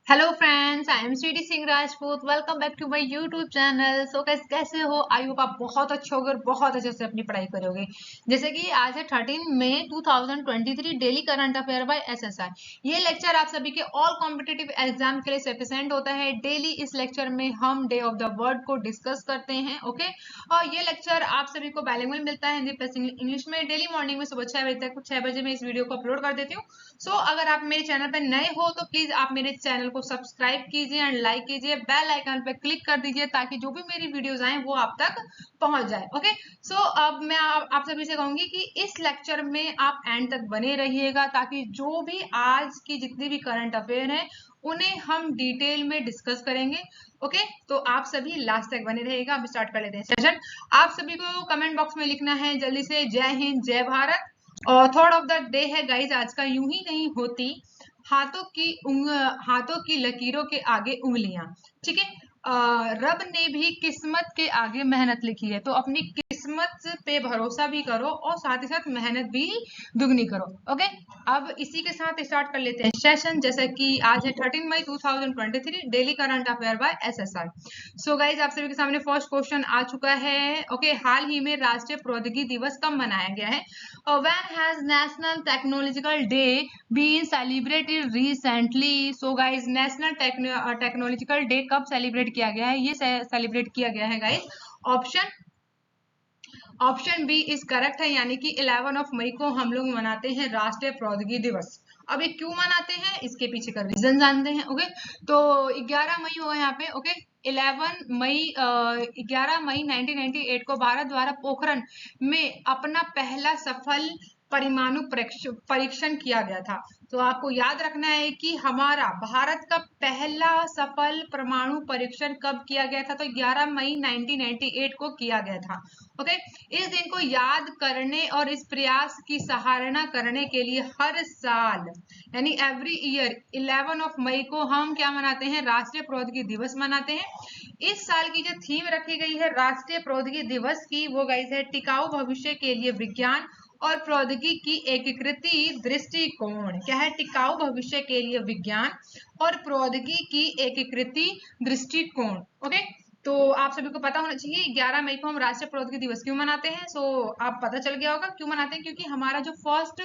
Hello friends, I am Sweety Singh Rajput. Welcome back to my YouTube channel. So कैसे हो? I hope आप बहुत अच्छे होगे और बहुत अच्छे से अपनी पढ़ाई करोगे। जैसे कि आज है 13 मई 2023, daily current affair by SSI. ये लेक्चर आप सभी के ऑल कॉम्पिटिटिव एग्जाम के लिए सफिशिएंट होता है। डेली इस लेक्चर में हम डे ऑफ द वर्ड को डिस्कस करते हैं। ओके, और ये लेक्चर आप सभी को बाइलिंगुअल मिलता है, हिंदी प्लस इंग्लिश में। डेली मॉर्निंग में सुबह 6 बजे तक 6 बजे मैं इस वीडियो को अपलोड कर देती हूँ। सो अगर आप मेरे चैनल पर नए हो तो प्लीज आप मेरे चैनल को सब्सक्राइब कीजिए एंड लाइक कीजिए, बेल आइकन पे क्लिक कर दीजिए ताकि जो भी मेरी वीडियोस आए वो आप तक पहुंच जाए। ओके, सो अब मैं आप सभी से कहूंगी कि इस लेक्चर में आप एंड तक बने रहिएगा ताकि जो भी आज की जितनी भी करंट अफेयर है उन्हें हम डिटेल में डिस्कस करेंगे। ओके, तो आप सभी लास्ट तक बने रहिएगा। अब स्टार्ट कर लेते हैं सेशन। आप सभी को कमेंट बॉक्स में लिखना है जल्दी से जय हिंद जय भारत। और थॉट ऑफ द डे है गाइज आज का, यूं ही नहीं होती हाथों की लकीरों के आगे उंगलियां। ठीक है, रब ने भी किस्मत के आगे मेहनत लिखी है, तो अपनी किस्मत पे भरोसा भी करो और साथ ही साथ मेहनत भी दुगनी करो। ओके, अब इसी के साथ स्टार्ट कर लेते हैं सेशन। जैसा कि आज है 13 मई 2023, daily current affair by SSI. So guys आप सभी के सामने फर्स्ट क्वेश्चन आ चुका है। ओके, हाल ही में राष्ट्रीय प्रौद्योगिकी दिवस कब मनाया गया है? When has National Technological Day been celebrated recently? So guys, National Technological Day कब सेलिब्रेट किया गया है? ये सेलिब्रेट किया गया है guys option B is correct है, यानी कि 11 मई को हम लोग मनाते हैं राष्ट्रीय प्रौद्योगिकी दिवस। अब ये क्यों मनाते हैं, इसके पीछे का रीजन जानते हैं। ओके, तो 11 मई होगा यहाँ पे। ओके, 11 मई 1998 को भारत द्वारा पोखरण में अपना पहला सफल परमाणु परीक्षण किया गया था। तो आपको याद रखना है कि हमारा भारत का पहला सफल परमाणु परीक्षण कब किया गया था? तो 11 मई 1998 को किया गया था। ओके, इस दिन को याद करने और इस प्रयास की सराहना करने के लिए हर साल यानी एवरी ईयर 11 मई को हम क्या मनाते हैं? राष्ट्रीय प्रौद्योगिकी दिवस मनाते हैं। इस साल की जो थीम रखी गई है राष्ट्रीय प्रौद्योगिकी दिवस की, वो गाइस है टिकाऊ भविष्य के लिए विज्ञान और प्रौद्योगिकी की एकीकृत दृष्टिकोण। क्या है? टिकाऊ भविष्य के लिए विज्ञान और प्रौद्योगिकी की एकीकृत दृष्टिकोण। ओके, तो आप सभी को पता होना चाहिए 11 मई को हम राष्ट्रीय प्रौद्योगिकी दिवस क्यों मनाते हैं। सो आप पता चल गया होगा क्यों मनाते हैं, क्योंकि हमारा जो फर्स्ट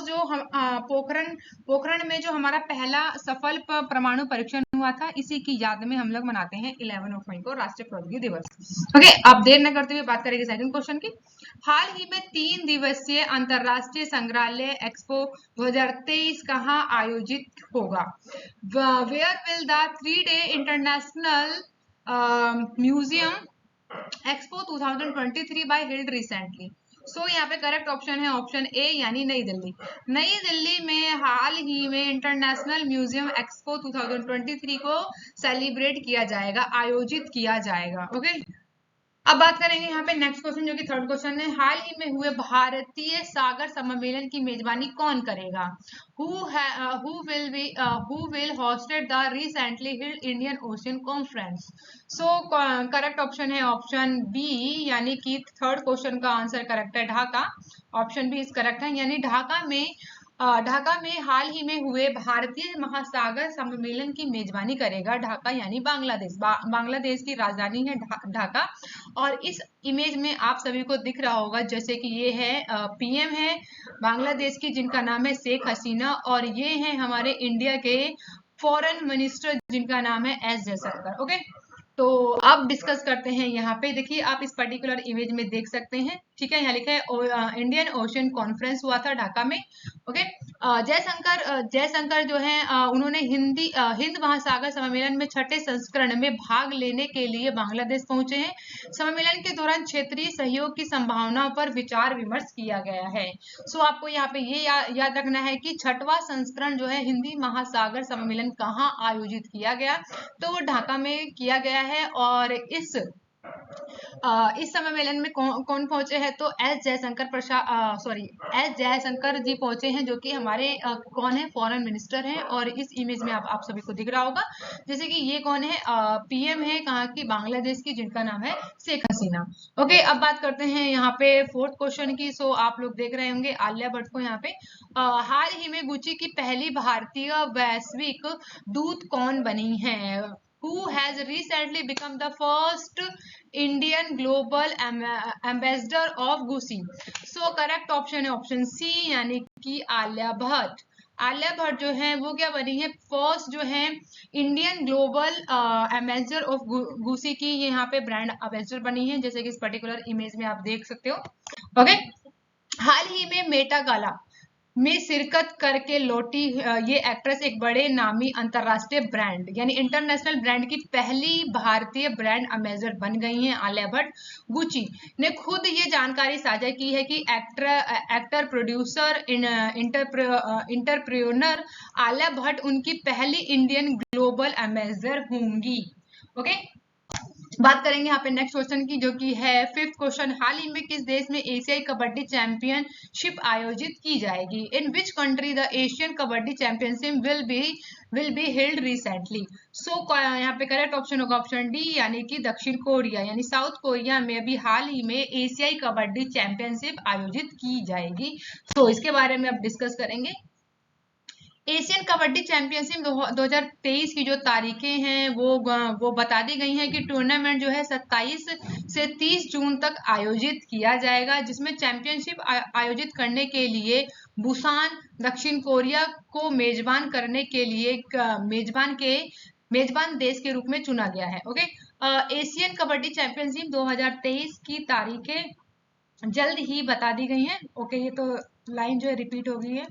जो हम पोखरण में जो हमारा पहला सफल परमाणु परीक्षण हुआ था, इसी की याद में हम लोग मनाते हैं 11 मई को राष्ट्रीय प्रौद्योगिकी दिवस। ओके, अब देर न करते हुए बात करेंगे सेकंड क्वेश्चन की। हाल ही में 3 दिवसीय अंतरराष्ट्रीय संग्रहालय एक्सपो 2023 कहाँ आयोजित होगा? Where will the 3-day international museum expo 2023 by held recently? So यहाँ पे करेक्ट ऑप्शन है ऑप्शन ए, यानी नई दिल्ली। नई दिल्ली में हाल ही में इंटरनेशनल म्यूजियम एक्सपो 2023 को सेलिब्रेट किया जाएगा, आयोजित किया जाएगा। ओके, अब बात करेंगे यहाँ पे नेक्स्ट क्वेश्चन, जो कि थर्ड क्वेश्चन है। हाल ही में हुए भारतीय सागर सम्मेलन की मेजबानी कौन करेगा? Who will hosted the recently held Indian Ocean conference? So correct option है ऑप्शन बी, यानी कि थर्ड क्वेश्चन का आंसर करेक्ट है Dhaka. Option B is correct है, यानी ढाका में हाल ही में हुए भारतीय महासागर सम्मेलन की मेजबानी करेगा ढाका, यानी बांग्लादेश। बांग्लादेश की राजधानी है ढाका। और इस इमेज में आप सभी को दिख रहा होगा जैसे कि ये है पीएम है बांग्लादेश की, जिनका नाम है शेख हसीना, और ये है हमारे इंडिया के फॉरेन मिनिस्टर जिनका नाम है एस जयशंकर। ओके, तो अब डिस्कस करते हैं। यहाँ पे देखिए आप इस पर्टिकुलर इमेज में देख सकते हैं। ठीक है, यहाँ लिखा है इंडियन ओशियन कॉन्फ्रेंस हुआ था ढाका में। ओके, जयशंकर जो है उन्होंने हिंद महासागर सम्मेलन में छठे संस्करण में भाग लेने के लिए बांग्लादेश पहुंचे हैं। सम्मेलन के दौरान क्षेत्रीय सहयोग की संभावनाओं पर विचार विमर्श किया गया है। सो आपको यहाँ पे ये याद रखना है कि छठवां संस्करण जो है हिंदी महासागर सम्मेलन कहाँ आयोजित किया गया? तो वो ढाका में किया गया है। और इस सम्मेलन में कौन पहुंचे हैं? तो एस जयशंकर जी पहुंचे हैं, जो कि हमारे कौन है, फॉरेन मिनिस्टर हैं। और इस इमेज में आप सभी को दिख रहा होगा, जैसे कि ये कौन है, पीएम है कहाँ की, बांग्लादेश की, जिनका नाम है शेख हसीना। ओके, अब बात करते हैं यहाँ पे फोर्थ क्वेश्चन की। सो आप लोग देख रहे होंगे आलिया भट्ट को यहाँ पे। हाल ही में गुची की पहली भारतीय वैश्विक दूत कौन बनी है? Who has recently become the first Indian global ambassador of Gucci? So correct option है ऑप्शन सी, यानी कि आलिया भट्ट। आलिया भट्ट जो है वो क्या बनी है, फर्स्ट जो है इंडियन ग्लोबल एम्बेसडर ऑफ गुसी की, ये यहाँ पे ब्रांड एम्बेसडर बनी है, जैसे कि इस पर्टिकुलर इमेज में आप देख सकते हो। ओके, हाल ही में मेटा गाला में शिरकत करके लौटी ये एक्ट्रेस एक बड़े नामी अंतरराष्ट्रीय ब्रांड यानी इंटरनेशनल ब्रांड की पहली भारतीय ब्रांड एम्बेसडर बन गई हैं आलिया भट्ट। गुची ने खुद ये जानकारी साझा की है कि actor producer entrepreneur Alia Bhatt उनकी पहली इंडियन ग्लोबल एम्बेसडर होंगी। ओके, बात करेंगे यहाँ पे नेक्स्ट क्वेश्चन की, जो कि है फिफ्थ क्वेश्चन। हाल ही में किस देश में एशियाई कबड्डी चैंपियनशिप आयोजित की जाएगी? In which country the Asian kabaddi championship will be held recently? So यहाँ पे करेक्ट ऑप्शन होगा ऑप्शन डी, यानी कि दक्षिण कोरिया, यानी साउथ कोरिया में अभी हाल ही में एशियाई कबड्डी चैंपियनशिप आयोजित की जाएगी। तो इसके बारे में अब डिस्कस करेंगे। एशियन कबड्डी चैंपियनशिप 2023 की जो तारीखें हैं वो बता दी गई हैं कि टूर्नामेंट जो है 27 से 30 जून तक आयोजित किया जाएगा, जिसमें चैंपियनशिप आयोजित करने के लिए बुसान दक्षिण कोरिया को मेजबान करने के लिए मेजबान देश के रूप में चुना गया है। ओके, एशियन कबड्डी चैंपियनशिप 2023 की तारीखें जल्द ही बता दी गई हैं। ओके, ये तो लाइन जो है रिपीट हो गई है,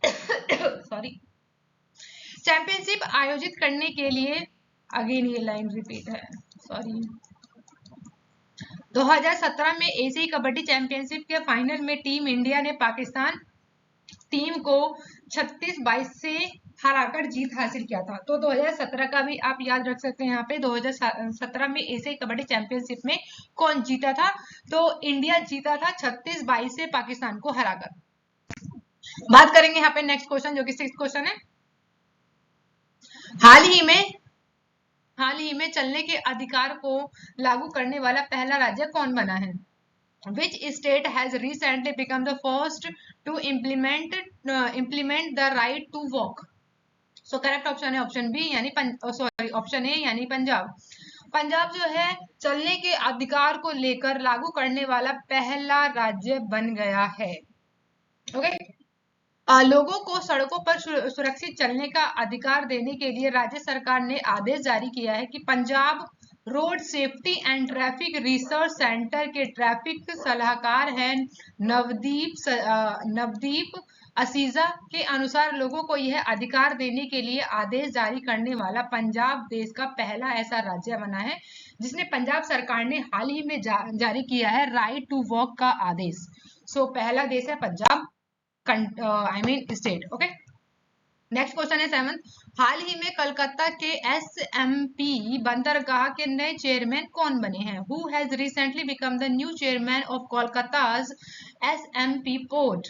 सॉरी। चैंपियनशिप आयोजित करने के लिए अगेन ये लाइन रिपीट है, सॉरी। 2017 में एशियाई कबड्डी चैंपियनशिप के फाइनल में टीम इंडिया ने पाकिस्तान टीम को 36-22 से हराकर जीत हासिल किया था। तो 2017 का भी आप याद रख सकते हैं। यहाँ पे 2017 में एशियाई कबड्डी चैंपियनशिप में कौन जीता था? तो इंडिया जीता था 36-22 से पाकिस्तान को हराकर। बात करेंगे यहाँ पे नेक्स्ट क्वेश्चन, जो कि सिक्स्थ क्वेश्चन है। हाल ही में चलने के अधिकार को लागू करने वाला पहला राज्य कौन बना है? Which state has recently become the first to implement the right to walk? So correct option है ऑप्शन बी, यानी ऑप्शन ए, यानी पंजाब। पंजाब जो है चलने के अधिकार को लेकर लागू करने वाला पहला राज्य बन गया है। ओके, लोगों को सड़कों पर सुरक्षित चलने का अधिकार देने के लिए राज्य सरकार ने आदेश जारी किया है कि Punjab road safety and traffic research centre के ट्रैफिक सलाहकार हैं नवदीप असीजा के अनुसार लोगों को यह अधिकार देने के लिए आदेश जारी करने वाला पंजाब देश का पहला ऐसा राज्य बना है जिसने पंजाब सरकार ने हाल ही में जारी किया है राइट टू वॉक का आदेश। सो पहला देश है Punjab state. Okay, next question है सेवंथ। हाल ही में कलकत्ता के एसएमपी बंदरगाह के नए चेयरमैन कौन बने हैं? Who has recently become the new chairman of Kolkata's SMP port?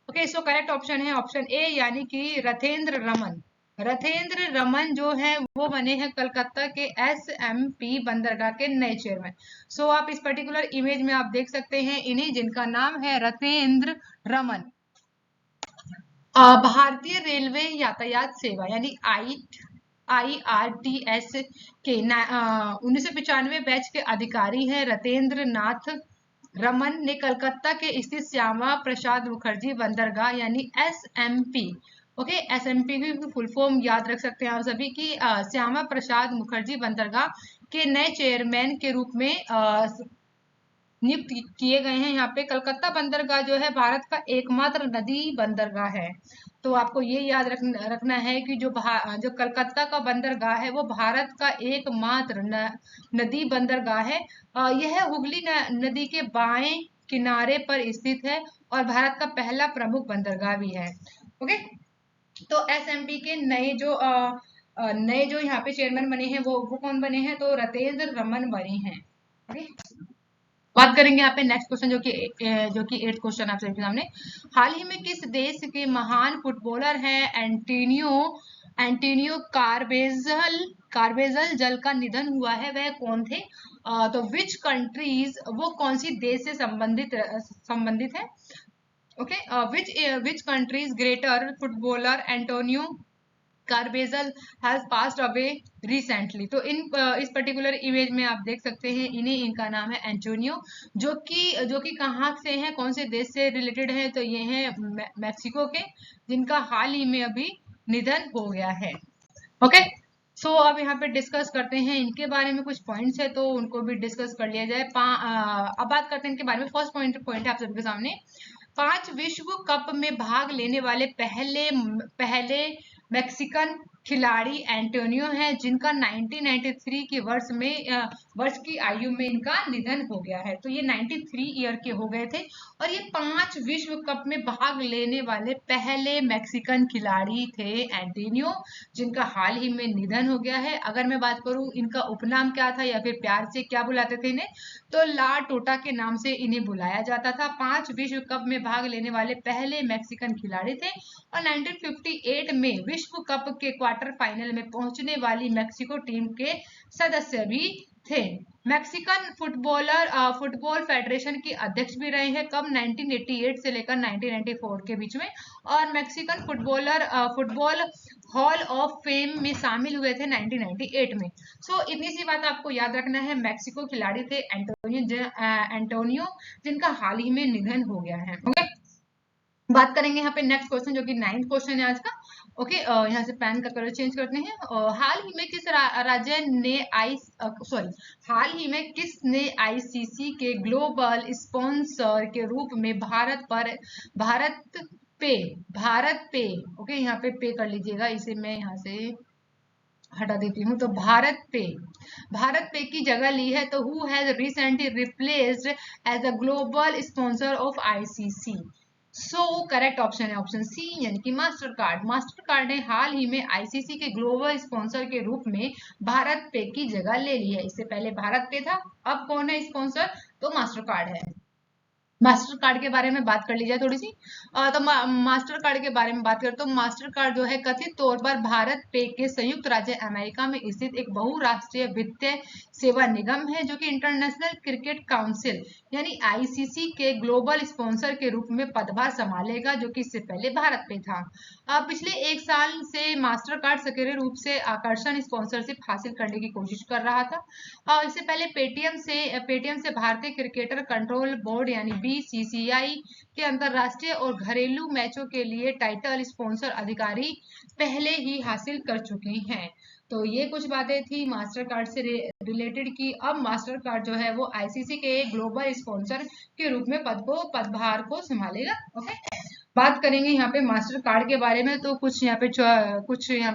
Okay, so correct option है ऑप्शन ए, यानी कि रथेंद्र रमन। रथेंद्र रमन जो है वो बने हैं कलकत्ता के एसएमपी बंदरगाह के नए चेयरमैन। सो आप इस पर्टिकुलर इमेज में आप देख सकते हैं इन्हीं, जिनका नाम है रथेंद्र रमन। भारतीय रेलवे यातायात सेवा यानी IRTS के 1995 बैच के अधिकारी हैं रतेंद्र नाथ रमन ने कलकत्ता के स्थित श्यामा प्रसाद मुखर्जी बंदरगाह यानी SMP, ओके, SMP की फुल फॉर्म याद रख सकते हैं आप सभी की, श्यामा प्रसाद मुखर्जी बंदरगाह के नए चेयरमैन के रूप में नियुक्त किए गए हैं। यहाँ पे कलकत्ता बंदरगाह जो है भारत का एकमात्र नदी बंदरगाह है। तो आपको ये याद रखना है कि जो कलकत्ता का बंदरगाह है वो भारत का एकमात्र नदी बंदरगाह है। यह हुगली नदी के बाएं किनारे पर स्थित है और भारत का पहला प्रमुख बंदरगाह भी है। ओके, तो SMP के नए जो यहाँ पे चेयरमैन बने हैं वो कौन बने हैं? तो रतेंद्र रमन बने हैं। ओके, बात करेंगे यहाँ पे नेक्स्ट क्वेश्चन जो कि 8th क्वेश्चन आप सभी के सामने। हाल ही में किस देश के महान फुटबॉलर हैं एंटोनियो एंटोनियो कार्बेजल जल का निधन हुआ है, वह कौन थे? तो विच कंट्रीज, वो कौन सी देश से संबंधित है? Okay, which countries greater footballer Antonio Carbajal has passed away recently. तो इस पर्टिकुलर इमेज में आप देख सकते हैं इन्हें, इनका नाम है एंटोनियो, जो कि कहाँ से हैं, कौन से देश से रिलेटेड है? तो ये हैं मैक्सिको के, जिनका हाल ही में अभी निधन हो गया है। ओके, सो अब यहाँ पे डिस्कस करते हैं इनके बारे में, कुछ पॉइंट्स है तो उनको भी डिस्कस कर लिया जाए। अब बात करते हैं इनके बारे में। फर्स्ट पॉइंट है आप सबके सामने, 5 विश्व कप में भाग लेने वाले पहले मैक्सिकन खिलाड़ी एंटोनियो हैं, जिनका 1993 के वर्ष की आयु में इनका निधन हो गया है। तो ये 93 ईयर के हो गए थे और ये 5 विश्व कप में भाग लेने वाले पहले मैक्सिकन खिलाड़ी थे एंटोनियो, जिनका हाल ही में निधन हो गया है। अगर मैं बात करूं इनका उपनाम क्या था या फिर प्यार से क्या बुलाते थे इन्हें, तो ला टोटा के नाम से इन्हें बुलाया जाता था। 5 विश्व कप में भाग लेने वाले पहले मैक्सिकन खिलाड़ी थे और 1958 में विश्व कप के क्वार्टर फाइनल में पहुंचने वाली मैक्सिको टीम के सदस्य भी थे। मैक्सिकन फुटबॉल फेडरेशन के अध्यक्ष भी रहे हैं, कब? 1988 से लेकर 1994 के बीच में, और Mexican football hall of fame में शामिल हुए थे 1998 में। सो इतनी सी बात आपको याद रखना है। मैक्सिको खिलाड़ी थे एंटोनियो, जिनका हाल ही में निधन हो गया है। ओके, बात करेंगे यहाँ पे नेक्स्ट क्वेश्चन जो कि 9th क्वेश्चन है आज का। ओके, यहाँ से पैन का कलर चेंज करते हैं। हाल ही में किस राज्य ने हाल ही में किसने आईसीसी के ग्लोबल स्पॉन्सर के रूप में भारत पे ओके, यहाँ पे कर लीजिएगा, इसे मैं यहाँ से हटा देती हूँ। तो भारत पे की जगह ली है। तो who has recently replaced as a global sponsor of ICC? So correct option है ऑप्शन सी, यानी कि मास्टर कार्ड ने हाल ही में आईसीसी के ग्लोबल स्पॉन्सर के रूप में भारत पे की जगह ले ली है। इससे पहले भारत पे था, अब कौन है स्पॉन्सर? तो मास्टर कार्ड है। मास्टर कार्ड के बारे में बात कर ली जाए थोड़ी सी। तो मास्टर कार्ड के बारे में बात करें तो मास्टर कार्ड जो है कथित तौर पर भारत पे के संयुक्त राज्य अमेरिका में स्थित एक बहुराष्ट्रीय वित्तीय सेवा निगम है, जो कि इंटरनेशनल क्रिकेट काउंसिल यानी आईसीसी के ग्लोबल स्पॉन्सर के रूप में पदभार संभालेगा, जो कि इससे पहले भारत पे था। पिछले 1 साल से मास्टर कार्ड सक्रिय रूप से आकर्षण स्पॉन्सरशिप हासिल करने की कोशिश कर रहा था। इससे पहले पेटीएम से भारतीय क्रिकेटर कंट्रोल बोर्ड यानी बीसीसीआई के अंतरराष्ट्रीय और घरेलू मैचों के लिए टाइटल स्पॉन्सर अधिकारी पहले ही हासिल कर चुके हैं। तो ये कुछ बातें थी मास्टर कार्ड से रिलेटेड की। अब मास्टर कार्ड जो है वो आईसीसी के ग्लोबल स्पॉन्सर के रूप में पदभार को संभालेगा। ओके, बात करेंगे यहाँ पे मास्टर कार्ड के बारे में। तो कुछ यहाँ पे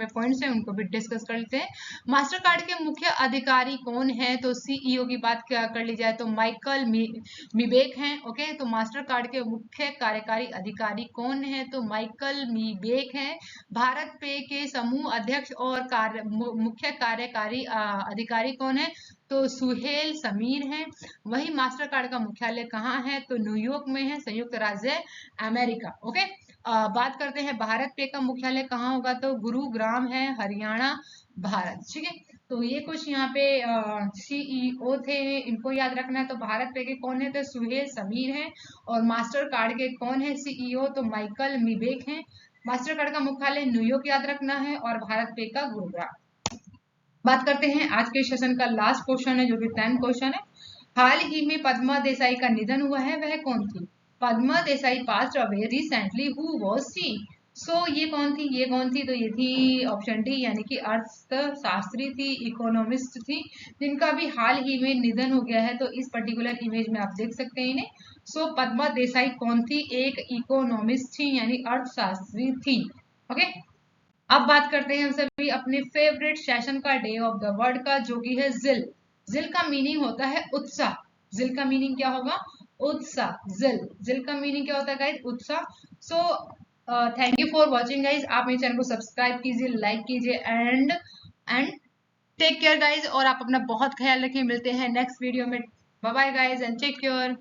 पॉइंट्स हैं, उनको भी डिस्कस कर लेते हैं। मास्टर कार्ड के मुख्य अधिकारी कौन है? तो सीईओ की बात कर ली जाए तो माइकल मीबेक हैं। ओके, तो मास्टर कार्ड के मुख्य कार्यकारी अधिकारी कौन है? तो माइकल मीबेक हैं। भारत पे के समूह अध्यक्ष और मुख्य कार्यकारी अधिकारी कौन है? तो सुहेल समीर हैं। वही मास्टर कार्ड का मुख्यालय कहाँ है? तो न्यूयॉर्क में है, संयुक्त राज्य अमेरिका। ओके, बात करते हैं भारत पे का मुख्यालय कहाँ होगा? तो गुरुग्राम है, हरियाणा, भारत। ठीक है, तो ये कुछ यहाँ पे सीईओ थे, इनको याद रखना है। तो भारत पे के कौन है? तो सुहेल समीर है। और मास्टर कार्ड के कौन है सीईओ? तो माइकल मीबेक हैं। मास्टर कार्ड का मुख्यालय न्यूयॉर्क याद रखना है और भारत पे का गुरुग्राम। बात करते हैं आज के सेशन का लास्ट क्वेश्चन है जो कि 10th क्वेश्चन है। हाल ही में पद्मा देसाई का निधन हुआ है, वह कौन थी? Padma Desai passed away recently, who was she? सो ये कौन थी? तो ये थी ऑप्शन डी, यानी कि अर्थशास्त्री थी, इकोनॉमिस्ट थी, जिनका भी हाल ही में निधन हो गया है। तो इस पर्टिकुलर इमेज में आप देख सकते हैं इन्हें। सो पद्मा देसाई कौन थी? एक इकोनॉमिस्ट थी, यानी अर्थशास्त्री थी। ओके, अब बात करते हैं हम सभी अपने फेवरेट सेशन का, डे ऑफ द वर्ड का, जो कि है जिल। जिल का मीनिंग होता है उत्साह। जिल का मीनिंग क्या होगा? उत्साह। जिल का मीनिंग क्या होता है गाइस? उत्साह। So thank you for watching guys. आप मेरे चैनल को सब्सक्राइब कीजिए, लाइक कीजिए एंड टेक केयर गाइज। और आप अपना बहुत ख्याल रखें। मिलते हैं नेक्स्ट वीडियो में। Bye bye guys and take care.